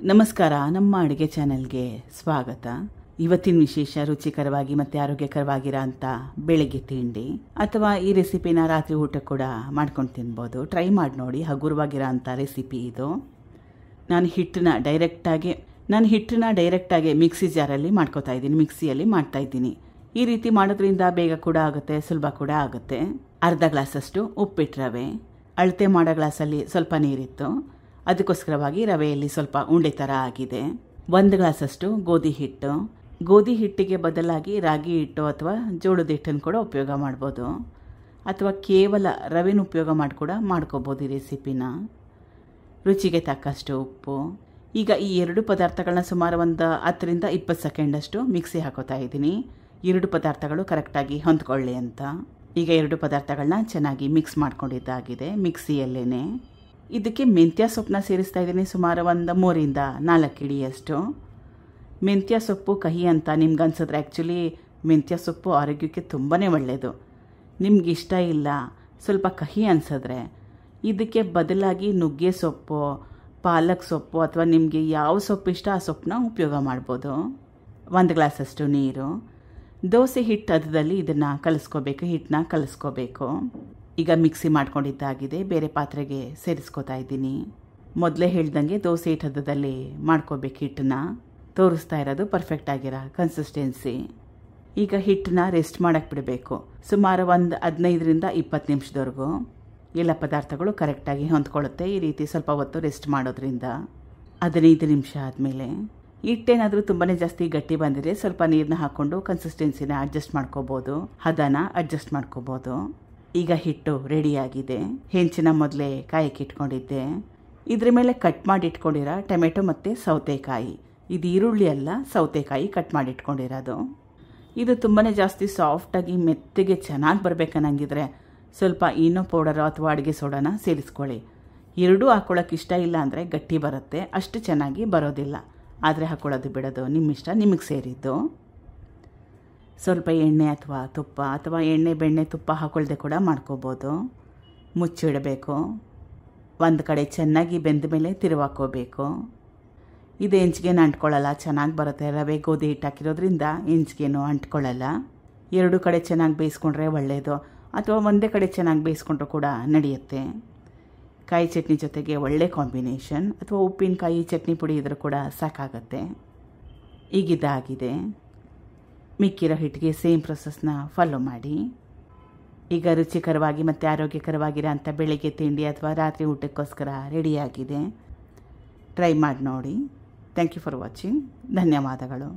ನಮಸ್ಕಾರ, ನಮ್ಮ ಅಡುಗೆ ಚಾನೆಲ್ಗೆ ಸ್ವಾಗತ. ಇವತ್ತಿನ ವಿಶೇಷ ರುಚಿಕರವಾಗಿ ಮತ್ತು ಆರೋಗ್ಯಕರವಾಗಿರೋ ಅಂಥ ಬೆಳಗ್ಗೆ ತಿಂಡಿ ಅಥವಾ ಈ ರೆಸಿಪಿನ ರಾತ್ರಿ ಊಟ ಕೂಡ ಮಾಡ್ಕೊಂಡು ತಿನ್ಬೋದು. ಟ್ರೈ ಮಾಡಿ ನೋಡಿ, ಹಗುರವಾಗಿರೋ ಅಂಥ ರೆಸಿಪಿ ಇದು. ನಾನು ಹಿಟ್ಟನ್ನ ಡೈರೆಕ್ಟಾಗಿ ಮಿಕ್ಸಿ ಜಾರಲ್ಲಿ ಮಾಡ್ಕೋತಾ ಇದ್ದೀನಿ, ಮಿಕ್ಸಿಯಲ್ಲಿ ಮಾಡ್ತಾಯಿದ್ದೀನಿ. ಈ ರೀತಿ ಮಾಡೋದ್ರಿಂದ ಬೇಗ ಕೂಡ ಆಗುತ್ತೆ, ಸುಲಭ ಕೂಡ ಆಗುತ್ತೆ. ಅರ್ಧ ಗ್ಲಾಸಷ್ಟು ಉಪ್ಪಿಟ್ಟು ರವೆ, ಅಳತೆ ಮಾಡೋ ಗ್ಲಾಸಲ್ಲಿ ಸ್ವಲ್ಪ ನೀರಿತ್ತು, ಅದಕ್ಕೋಸ್ಕರವಾಗಿ ರವೆಯಲ್ಲಿ ಸ್ವಲ್ಪ ಉಂಡೆ ಥರ ಆಗಿದೆ. 1 ಗ್ಲಾಸಷ್ಟು ಗೋಧಿ ಹಿಟ್ಟಿಗೆ ಬದಲಾಗಿ ರಾಗಿ ಹಿಟ್ಟು ಅಥವಾ ಜೋಳದ ಹಿಟ್ಟನ್ನು ಕೂಡ ಉಪಯೋಗ ಮಾಡ್ಬೋದು, ಅಥವಾ ಕೇವಲ ರವೆನ ಉಪಯೋಗ ಮಾಡಿ ಕೂಡ ಮಾಡ್ಕೋಬೋದು ಈ ರೆಸಿಪಿನ. ರುಚಿಗೆ ತಕ್ಕಷ್ಟು ಉಪ್ಪು. ಈಗ ಈ 2 ಪದಾರ್ಥಗಳನ್ನ ಸುಮಾರು ಒಂದು 10ರಿಂದ 20 ಸೆಕೆಂಡಷ್ಟು ಮಿಕ್ಸಿ ಹಾಕೋತಾ ಇದ್ದೀನಿ, 2 ಪದಾರ್ಥಗಳು ಕರೆಕ್ಟಾಗಿ ಹೊಂದ್ಕೊಳ್ಳಿ ಅಂತ. ಈಗ 2 ಪದಾರ್ಥಗಳನ್ನ ಚೆನ್ನಾಗಿ ಮಿಕ್ಸ್ ಮಾಡ್ಕೊಂಡಿದ್ದಾಗಿದೆ ಮಿಕ್ಸಿಯಲ್ಲೇ. ಇದಕ್ಕೆ ಮೆಂತ್ಯ ಸೊಪ್ಪನ್ನ ಸೇರಿಸ್ತಾ ಇದ್ದೀನಿ, ಸುಮಾರು ಒಂದು 3ರಿಂದ 4 ಇಡಿಯಷ್ಟು. ಮೆಂತ್ಯ ಸೊಪ್ಪು ಕಹಿ ಅಂತ ನಿಮ್ಗೆ ಅನ್ಸಿದ್ರೆ ಆ್ಯಕ್ಚುಲಿ ಮೆಂತ್ಯ ಸೊಪ್ಪು ಆರೋಗ್ಯಕ್ಕೆ ತುಂಬಾ ಒಳ್ಳೆಯದು. ನಿಮ್ಗೆ ಇಷ್ಟ ಇಲ್ಲ, ಸ್ವಲ್ಪ ಕಹಿ ಅನಿಸಿದ್ರೆ ಇದಕ್ಕೆ ಬದಲಾಗಿ ನುಗ್ಗೆ ಸೊಪ್ಪು, ಪಾಲಕ್ ಸೊಪ್ಪು ಅಥವಾ ನಿಮಗೆ ಯಾವ ಸೊಪ್ಪು ಇಷ್ಟ ಆ ಸೊಪ್ಪನ್ನ ಉಪಯೋಗ ಮಾಡ್ಬೋದು. 1 ಗ್ಲಾಸಷ್ಟು ನೀರು. ದೋಸೆ ಹಿಟ್ಟು ಹದದಲ್ಲಿ ಇದನ್ನು ಹಿಟ್ಟನ್ನ ಕಲಿಸ್ಕೋಬೇಕು. ಈಗ ಮಿಕ್ಸಿ ಮಾಡ್ಕೊಂಡಿದ್ದಾಗಿದೆ, ಬೇರೆ ಪಾತ್ರೆಗೆ ಸೇರಿಸ್ಕೋತಾ ಇದ್ದೀನಿ. ಮೊದಲೇ ಹೇಳ್ದಂಗೆ ದೋಸೆ ಹಿಟ್ಟು ಹದದಲ್ಲಿ ಮಾಡ್ಕೋಬೇಕು ಹಿಟ್ಟನ್ನ. ತೋರಿಸ್ತಾ ಇರೋದು ಪರ್ಫೆಕ್ಟ್ ಆಗಿರೋ ಕನ್ಸಿಸ್ಟೆನ್ಸಿ. ಈಗ ಹಿಟ್ಟನ್ನ ರೆಸ್ಟ್ ಮಾಡೋಕ್ಕೆ ಬಿಡಬೇಕು, ಸುಮಾರು ಒಂದು 15ರಿಂದ 20 ನಿಮಿಷದವರೆಗೂ. ಎಲ್ಲ ಪದಾರ್ಥಗಳು ಕರೆಕ್ಟಾಗಿ ಹೊಂದ್ಕೊಳ್ಳುತ್ತೆ ಈ ರೀತಿ ಸ್ವಲ್ಪ ಹೊತ್ತು ರೆಸ್ಟ್ ಮಾಡೋದ್ರಿಂದ. 15 ನಿಮಿಷ ಆದಮೇಲೆ ಹಿಟ್ಟೇನಾದರೂ ತುಂಬಾ ಜಾಸ್ತಿ ಗಟ್ಟಿ ಬಂದಿದೆ, ಸ್ವಲ್ಪ ನೀರನ್ನ ಹಾಕ್ಕೊಂಡು ಕನ್ಸಿಸ್ಟೆನ್ಸಿನ ಅಡ್ಜಸ್ಟ್ ಮಾಡ್ಕೋಬೋದು, ಹದನ ಅಡ್ಜಸ್ಟ್ ಮಾಡ್ಕೋಬೋದು. ಈಗ ಹಿಟ್ಟು ರೆಡಿಯಾಗಿದೆ. ಹೆಂಚಿನ ಮೊದಲೇ ಕಾಯಕ್ಕೆ ಇಟ್ಕೊಂಡಿದ್ದೆ. ಇದ್ರ ಮೇಲೆ ಕಟ್ ಮಾಡಿ ಇಟ್ಕೊಂಡಿರೋ ಟೊಮೆಟೊ ಮತ್ತು ಸೌತೆಕಾಯಿ, ಇದು ಈರುಳ್ಳಿ ಅಲ್ಲ, ಸೌತೆಕಾಯಿ ಕಟ್ ಮಾಡಿ ಇಟ್ಕೊಂಡಿರೋದು. ಇದು ತುಂಬಾ ಜಾಸ್ತಿ ಸಾಫ್ಟಾಗಿ ಮೆತ್ತಗೆ ಚೆನ್ನಾಗಿ ಬರಬೇಕನ್ನಂಗಿದ್ರೆ ಸ್ವಲ್ಪ ಈನೋ ಪೌಡರು ಅಥವಾ ಅಡುಗೆ ಸೋಡಾನ ಸೇರಿಸ್ಕೊಳ್ಳಿ. ಎರಡೂ ಹಾಕ್ಕೊಳ್ಳೋಕೆ ಇಷ್ಟ ಇಲ್ಲ ಅಂದರೆ ಗಟ್ಟಿ ಬರುತ್ತೆ, ಅಷ್ಟು ಚೆನ್ನಾಗಿ ಬರೋದಿಲ್ಲ. ಆದರೆ ಹಾಕ್ಕೊಳ್ಳೋದು ಬಿಡೋದು ನಿಮ್ಮ ಇಷ್ಟ, ನಿಮಗೆ ಸೇರಿದ್ದು. ಸ್ವಲ್ಪ ಎಣ್ಣೆ ಅಥವಾ ತುಪ್ಪ ಅಥವಾ ಎಣ್ಣೆ ಬೆಣ್ಣೆ ತುಪ್ಪ ಹಾಕೊಳ್ಳದೆ ಕೂಡ ಮಾಡ್ಕೋಬೋದು. ಮುಚ್ಚಿಡಬೇಕು. ಒಂದು ಕಡೆ ಚೆನ್ನಾಗಿ ಬೆಂದ ಮೇಲೆ ತಿರುವಾಕೋಬೇಕು. ಇದು ಹೆಂಚಿಗೇನು ಅಂಟ್ಕೊಳ್ಳಲ್ಲ, ಚೆನ್ನಾಗಿ ಬರುತ್ತೆ. ರವೆ ಗೋಧಿ ಹಿಟ್ಟು ಹಾಕಿರೋದ್ರಿಂದ ಹೆಂಚಿಗೇನು ಅಂಟ್ಕೊಳ್ಳಲ್ಲ. 2 ಕಡೆ ಚೆನ್ನಾಗಿ ಬೇಯಿಸ್ಕೊಂಡ್ರೆ ಒಳ್ಳೆಯದು, ಅಥವಾ ಒಂದೇ ಕಡೆ ಚೆನ್ನಾಗಿ ಬೇಯಿಸ್ಕೊಂಡ್ರೂ ಕೂಡ ನಡೆಯುತ್ತೆ. ಕಾಯಿ ಚಟ್ನಿ ಜೊತೆಗೆ ಒಳ್ಳೆ ಕಾಂಬಿನೇಷನ್, ಅಥವಾ ಉಪ್ಪಿನಕಾಯಿ ಚಟ್ನಿ ಪುಡಿ ಇದ್ರೂ ಕೂಡ ಸಾಕಾಗತ್ತೆ. ಈಗಿದಾಗಿದೆ. ಮಿಕ್ಕಿರೋ ಹಿಟ್ಟಿಗೆ ಸೇಮ್ ಪ್ರೊಸೆಸ್ನ ಫಾಲೋ ಮಾಡಿ. ಈಗ ರುಚಿಕರವಾಗಿ ಮತ್ತು ಆರೋಗ್ಯಕರವಾಗಿರೋ ಅಂಥ ಬೆಳಗ್ಗೆ ತಿಂಡಿ ಅಥವಾ ರಾತ್ರಿ ಊಟಕ್ಕೋಸ್ಕರ ರೆಡಿಯಾಗಿದೆ. ಟ್ರೈ ಮಾಡಿ ನೋಡಿ. Thank you for watching. ಧನ್ಯವಾದಗಳು.